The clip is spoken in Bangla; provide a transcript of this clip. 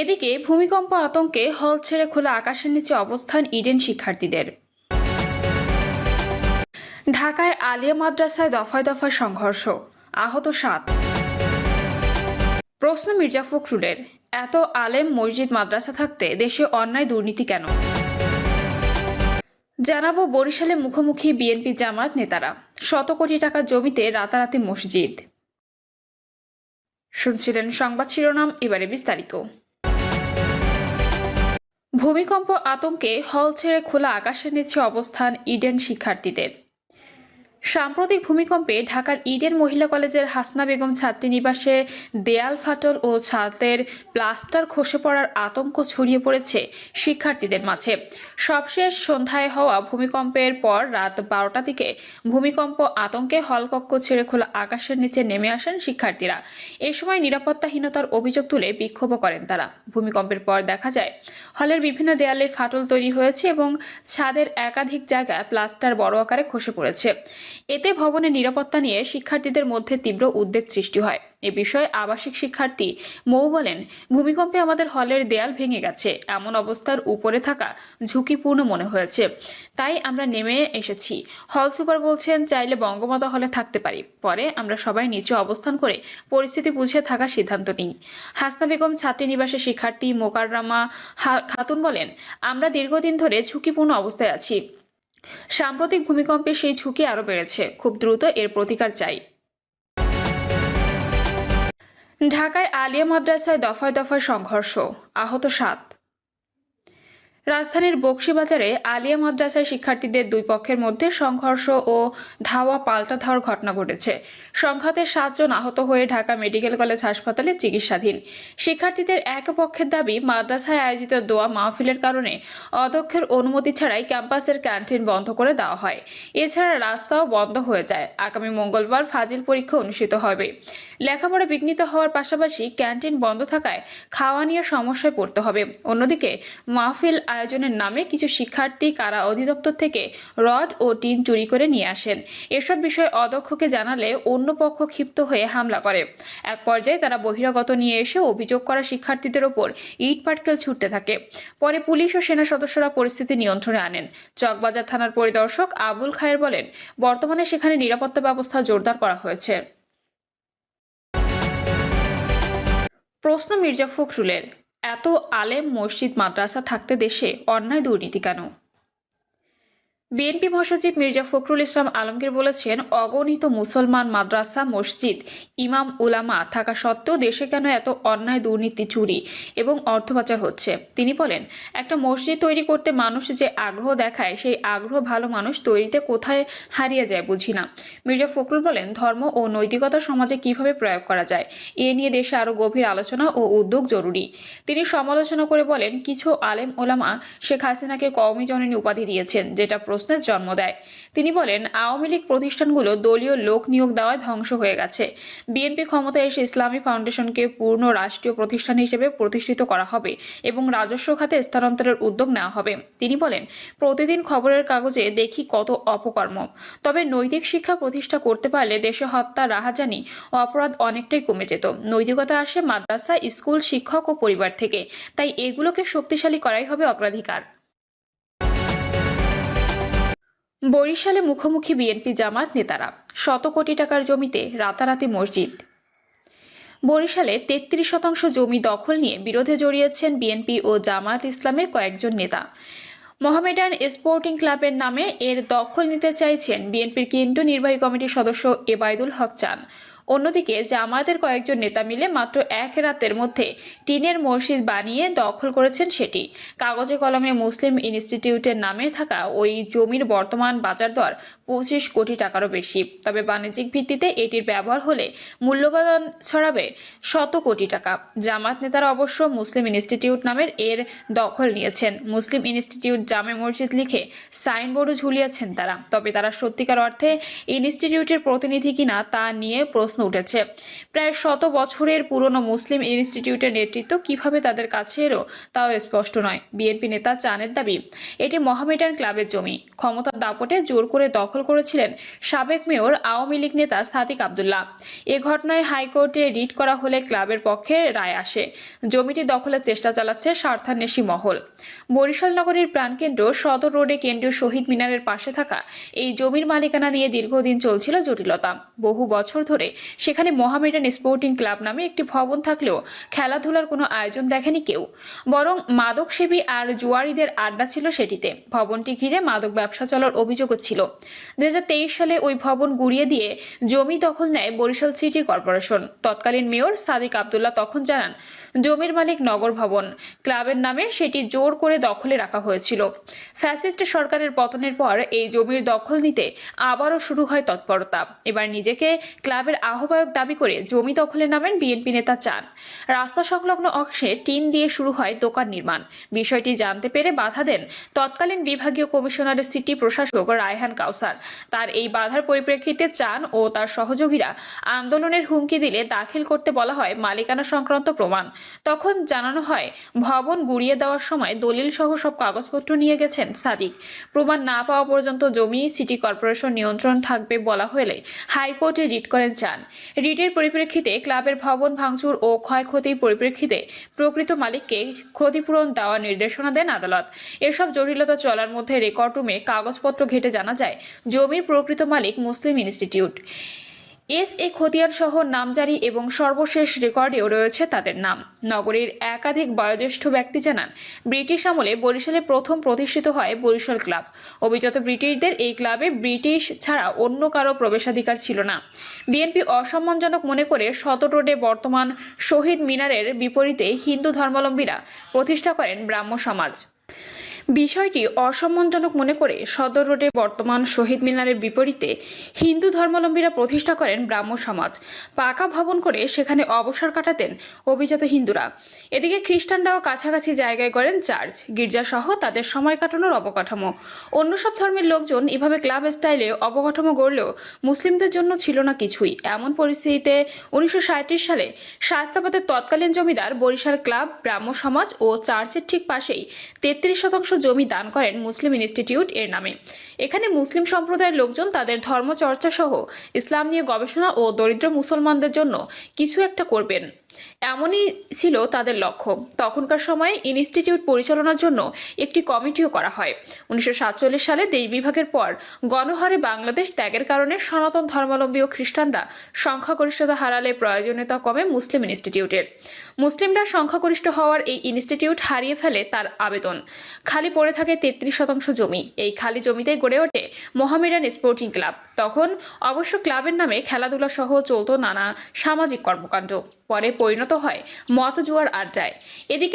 এদিকে ভূমিকম্প আতঙ্কে হল ছেড়ে খোলা আকাশের নিচে অবস্থান ইডেন শিক্ষার্থীদের। ঢাকায় আলিয়া মাদ্রাসায় দফায় দফায় সংঘর্ষ, আহত 7। প্রশ্ন মির্জা ফখরুলের, এত আলেম মসজিদ মাদ্রাসা থাকতে দেশে অন্যায় দুর্নীতি কেন? জানাবো বরিশালে মুখোমুখি বিএনপি জামায়াত নেতারা, শত কোটি টাকা জমিতে রাতারাতি মসজিদ। শুনছিলেন সংবাদ শিরোনাম, এবারে বিস্তারিত। ভূমিকম্প আতঙ্কে হল ছেড়ে খোলা আকাশের নিচে অবস্থান ইডেন শিক্ষার্থীদের। সাম্প্রতিক ভূমিকম্পে ঢাকার ইডেন মহিলা কলেজের হাসনা বেগম ছাত্রীনিবাসে দেয়াল ফাটল ও ছাদের প্লাস্টার খসে পড়ার আতঙ্ক ছড়িয়ে পড়েছে শিক্ষার্থীদের মাঝে। সবশেষ সন্ধ্যায় হওয়া ভূমিকম্পের পর রাত 12টার দিকে ভূমিকম্প আতঙ্কে হলকক্ষ ছেড়ে খোলা আকাশের নিচে নেমে আসেন শিক্ষার্থীরা। এ সময় নিরাপত্তাহীনতার অভিযোগ তুলে বিক্ষোভ করেন তারা। ভূমিকম্পের পর দেখা যায় হলের বিভিন্ন দেয়ালে ফাটল তৈরি হয়েছে এবং ছাদের একাধিক জায়গায় প্লাস্টার বড় আকারে খসে পড়েছে। এতে ভবনের নিরাপত্তা নিয়ে শিক্ষার্থীদের মধ্যে তীব্র উদ্বেগ সৃষ্টি হয়। এ বিষয়ে আবাসিক শিক্ষার্থী মৌ বলেন, ভূমিকম্পে আমাদের হলের দেয়াল ভেঙে গেছে, এমন অবস্থার উপরে থাকা ঝুঁকিপূর্ণ মনে হয়েছে, তাই আমরা নেমে এসেছি। হল সুপার বলছেন, চাইলে বঙ্গমাতা হলে থাকতে পারি, পরে আমরা সবাই নিচে অবস্থান করে পরিস্থিতি বুঝে থাকার সিদ্ধান্ত নিই। হাসনা বেগম ছাত্রীনিবাসের শিক্ষার্থী মোকাররমা খাতুন বলেন, আমরা দীর্ঘদিন ধরে ঝুঁকিপূর্ণ অবস্থায় আছি। সাম্প্রতিক ভূমিকম্পে সেই ঝুঁকি আরও বেড়েছে, খুব দ্রুত এর প্রতিকার চাই। ঢাকায় আলিয়া মাদ্রাসায় দফায় দফায় সংঘর্ষ, আহত 7। রাজধানীর বকশীবাজারে আলিয়া মাদ্রাসায় শিক্ষার্থীদের দুই পক্ষের মধ্যে সংঘর্ষ ও ধাওয়া পাল্টা ধাওয়ার ঘটনা ঘটেছে। সংঘাতে 7 জন আহত হয়ে ঢাকা মেডিকেল কলেজ হাসপাতালে চিকিৎসাধীন। শিক্ষার্থীদের এক পক্ষের দাবি, মাদ্রাসায় আয়োজিত দোয়া মাহফিলের কারণে অধ্যক্ষের অনুমতি ছাড়াই ক্যাম্পাসের ক্যান্টিন বন্ধ করে দেওয়া হয়। এছাড়া রাস্তাও বন্ধ হয়ে যায়। আগামী মঙ্গলবার ফাজিল পরীক্ষা অনুষ্ঠিত হবে। লেখাপড়া বিঘ্নিত হওয়ার পাশাপাশি ক্যান্টিন বন্ধ থাকায় খাওয়া নিয়ে সমস্যায় পড়তে হবে। অন্যদিকে মাহফিল আয়োজনের নামে কিছু শিক্ষার্থী কারা অধিদপ্তর থেকে রড ও টিন চুরি করে নিয়ে আসেন। এসব বিষয়ে অধ্যক্ষকে জানালে অন্য পক্ষ ক্ষিপ্ত হয়ে হামলা করে। এক পর্যায়ে তারা বহিরাগত নিয়ে এসে অভিযোগ করা শিক্ষার্থীদের ওপর ইট পাটকেল ছুটতে থাকে। পরে পুলিশ ও সেনা সদস্যরা পরিস্থিতি নিয়ন্ত্রণে আনেন। চকবাজার থানার পরিদর্শক আবুল খায়ের বলেন, বর্তমানে সেখানে নিরাপত্তা ব্যবস্থা জোরদার করা হয়েছে। প্রশ্ন মির্জা ফখরুলের, এত আলেম মসজিদ মাদ্রাসা থাকতে দেশে অন্যায় দুর্নীতি কেন? বিএনপি মহাসচিব মির্জা ফখরুল ইসলাম আলমগীর বলেছেন, অগণিত মুসলমান মাদ্রাসা, মসজিদ, ইমাম উলামা থাকা সত্ত্বেও দেশে কেন এত অন্যায়, দুর্নীতি, চুরি এবং অর্থ পাচার হচ্ছে। তিনি বলেন, একটা মসজিদ তৈরি করতে মানুষ যে আগ্রহ দেখায়, সেই আগ্রহ ভালো মানুষ তৈরিতে কোথায় হারিয়ে যায় বুঝি না। মির্জা ফখরুল বলেন, ধর্ম ও নৈতিকতা সমাজে কিভাবে প্রয়োগ করা যায়, এ নিয়ে দেশে আরও গভীর আলোচনা ও উদ্যোগ জরুরি। তিনি সমালোচনা করে বলেন, কিছু আলেম ওলামা শেখ হাসিনাকে কওমি জননী উপাধি দিয়েছেন, যেটা প্রশ্নের জন্ম দেয়। তিনি বলেন, আওয়ামী লীগ প্রতিষ্ঠানগুলো দলীয় লোক নিয়োগ দেওয়ায় ধ্বংস হয়ে গেছে। বিএনপি ক্ষমতায় এসে ইসলামী ফাউন্ডেশনকে পূর্ণ রাষ্ট্রীয় প্রতিষ্ঠান হিসেবে প্রতিষ্ঠিত করা হবে এবং রাজস্ব খাতে স্থানান্তরের উদ্যোগ নেওয়া হবে। তিনি বলেন, প্রতিদিন খবরের কাগজে দেখি কত অপকর্ম, তবে নৈতিক শিক্ষা প্রতিষ্ঠা করতে পারলে দেশে হত্যা, রাহাজানি ও অপরাধ অনেকটাই কমে যেত। নৈতিকতা আসে মাদ্রাসা, স্কুল, শিক্ষক ও পরিবার থেকে, তাই এগুলোকে শক্তিশালী করাই হবে অগ্রাধিকার। বরিশালে মুখোমুখি বিএনপি জামায়াত নেতারা, শত কোটি টাকার জমিতে রাতারাতি মসজিদ। বরিশালে 33% জমি দখল নিয়ে বিরোধে জড়িয়েছেন বিএনপি ও জামায়াত ইসলামের কয়েকজন নেতা। মোহামেডান স্পোর্টিং ক্লাবের নামে এর দখল নিতে চাইছেন বিএনপির কেন্দ্রীয় নির্বাহী কমিটির সদস্য এবায়দুল হক চান। অন্যদিকে জামায়াতের কয়েকজন নেতা মিলে মাত্র এক রাতের মধ্যে টিনের মসজিদ বানিয়ে দখল করেছেন সেটি। কাগজে কলমে মুসলিম ইনস্টিটিউটের নামে থাকা ওই জমির বর্তমান বাজার দর 25 কোটি টাকারও বেশি। তবে বাণিজ্যিক ভিত্তিতে এটির ব্যবহার হলে মূল্যবান ছড়াবে শত কোটি টাকা। জামায়াত নেতারা অবশ্য মুসলিম ইনস্টিটিউট নামের এর দখল নিয়েছেন। মুসলিম ইনস্টিটিউট জামে মসজিদ লিখে সাইনবোর্ডও ঝুলিয়েছেন তারা। তবে তারা সত্যিকার অর্থে ইনস্টিটিউটের প্রতিনিধি কিনা তা নিয়ে প্রশ্ন প্রশ্ন উঠেছে। প্রায় 100 বছরের পুরনো মুসলিম ইনস্টিটিউটের নেতৃত্ব কিভাবে তাদের কাছে এলো তাও স্পষ্ট নয়। বিএনপি নেতা চানের দাবি, এটি মোহামেডান ক্লাবের জমি। ক্ষমতার দাপটে জোর করে দখল করেছিলেন সাবেক মেয়র আওয়ামী লীগ নেতা সাদিক আব্দুল্লাহ। এ ঘটনায় হাইকোর্টে রিট করা হলে ক্লাবের পক্ষে রায় আসে। জমিটি দখলের চেষ্টা চালাচ্ছে স্বার্থান্বেষী মহল। বরিশাল নগরীর প্রাণকেন্দ্র সদর রোডে কেন্দ্রীয় শহীদ মিনারের পাশে থাকা এই জমির মালিকানা নিয়ে দীর্ঘদিন চলছিল জটিলতা। বহু বছর ধরে সেখানে মোহামেডান স্পোর্টিং ক্লাব নামে একটি ভবন থাকলেও খেলাধুলার কোনো আয়োজন দেখেনি কেউ, বরং মাদকসেবী আর জুয়ারিদের আড্ডা ছিল সেটিতে। ভবনটি ঘিরে মাদক ব্যবসা চলার অভিযোগও ছিল। 2023 সালে ওই ভবন গুড়িয়ে দিয়ে জমি দখল নেয় বরিশাল সিটি কর্পোরেশন। তৎকালীন মেয়র সাদিক আব্দুল্লাহ তখন জানান, জমির মালিক নগর ভবন, ক্লাবের নামে সেটি জোর করে দখলে রাখা হয়েছিল। ফ্যাসিস্ট সরকারের পতনের পর এই জমির দখল নিতে আবারও শুরু হয় তৎপরতা। এবার নিজেকে ক্লাবের আহ্বায়ক দাবি করে জমি দখলে নামেন বিএনপি নেতা চান। রাস্তা সংলগ্ন অংশে টিন দিয়ে শুরু হয় দোকান নির্মাণ। বিষয়টি জানতে পেরে বাধা দেন তৎকালীন বিভাগীয় কমিশনার সিটি প্রশাসক রায়হান কাউসার। তার এই বাধার পরিপ্রেক্ষিতে চান ও তার সহযোগীরা আন্দোলনের হুমকি দিলে দাখিল করতে বলা হয় মালিকানা সংক্রান্ত প্রমাণ। তখন জানানো হয়, ভবন গুড়িয়ে দেওয়ার সময় দলিল সহ সব কাগজপত্র নিয়ে গেছেন সাদিক। প্রমাণ না পাওয়া পর্যন্ত জমি সিটি কর্পোরেশন নিয়ন্ত্রণ থাকবে বলা হলে হাইকোর্টে রিট করেন চান। রিটের পরিপ্রেক্ষিতে ক্লাবের ভবন ভাঙচুর ও ক্ষয়ক্ষতির পরিপ্রেক্ষিতে প্রকৃত মালিককে ক্ষতিপূরণ দেওয়ার নির্দেশনা দেন আদালত। এসব জটিলতা চলার মধ্যে রেকর্ড রুমে কাগজপত্র ঘেটে জানা যায় জমির প্রকৃত মালিক মুসলিম ইনস্টিটিউট। এস.এ. খতিয়ান সহ নামজারি এবং সর্বশেষ রেকর্ডেও রয়েছে তাদের নাম। নগরীর একাধিক বয়োজ্যেষ্ঠ ব্যক্তি জানান, ব্রিটিশ আমলে বরিশালে প্রথম প্রতিষ্ঠিত হয় বরিশাল ক্লাব। অভিজাত ব্রিটিশদের এই ক্লাবে ব্রিটিশ ছাড়া অন্য কারো প্রবেশাধিকার ছিল না। বিএনপি অসম্মানজনক মনে করে সদর রোডে বর্তমান শহীদ মিনারের বিপরীতে হিন্দু ধর্মাবলম্বীরা প্রতিষ্ঠা করেন ব্রাহ্ম সমাজ। বিষয়টি অসম্মানজনক মনে করে সদর রোডে বর্তমান শহীদ মিনারের বিপরীতে হিন্দু ধর্মাবলম্বীরা প্রতিষ্ঠা করেন ব্রাহ্ম সমাজ। পাকা ভবন করে সেখানে অবসর কাটাতেন অভিজাত হিন্দুরা। এদিকে খ্রিস্টানরাও কাছাকাছি জায়গায় করেন চার্চ, গির্জা সহ তাদের সময় কাটানোর অবকাঠামো। অন্য সব ধর্মের লোকজন এভাবে ক্লাব স্টাইলে অবকাঠামো গড়লেও মুসলিমদের জন্য ছিল না কিছুই। এমন পরিস্থিতিতে 1937 সালে শায়েস্তাবাদের তৎকালীন জমিদার বরিশাল ক্লাব, ব্রাহ্ম সমাজ ও চার্চের ঠিক পাশেই 33% জমি দান করেন মুসলিম ইনস্টিটিউট এর নামে। এখানে মুসলিম সম্প্রদায়ের লোকজন তাদের ধর্ম চর্চা সহ ইসলাম নিয়ে গবেষণা ও দরিদ্র মুসলমানদের জন্য কিছু একটা করবেন, এমনই ছিল তাদের লক্ষ্য। তখনকার সময়ে ইনস্টিটিউট পরিচালনার জন্য একটি কমিটিও করা হয়। 1947 সালে দেশ বিভাগের পর গণহারে বাংলাদেশ ত্যাগের কারণে সনাতন ধর্মাবলম্বী ও খ্রিস্টানরা সংখ্যাগরিষ্ঠতা হারালে প্রয়োজনীয়তা কমে মুসলিম ইনস্টিটিউটের। মুসলিমরা সংখ্যাগরিষ্ঠ হওয়ার এই ইনস্টিটিউট হারিয়ে ফেলে তার আবেদন। খালি পড়ে থাকে 33% জমি। এই খালি জমিতে গড়ে ওঠে মোহামেডান স্পোর্টিং ক্লাব। তখন অবশ্য ক্লাবের নামে খেলাধুলা সহ চলত নানা সামাজিক কর্মকাণ্ড। পরে পরিণত হয় মত জুয়ার আড্ডায়। এদিকে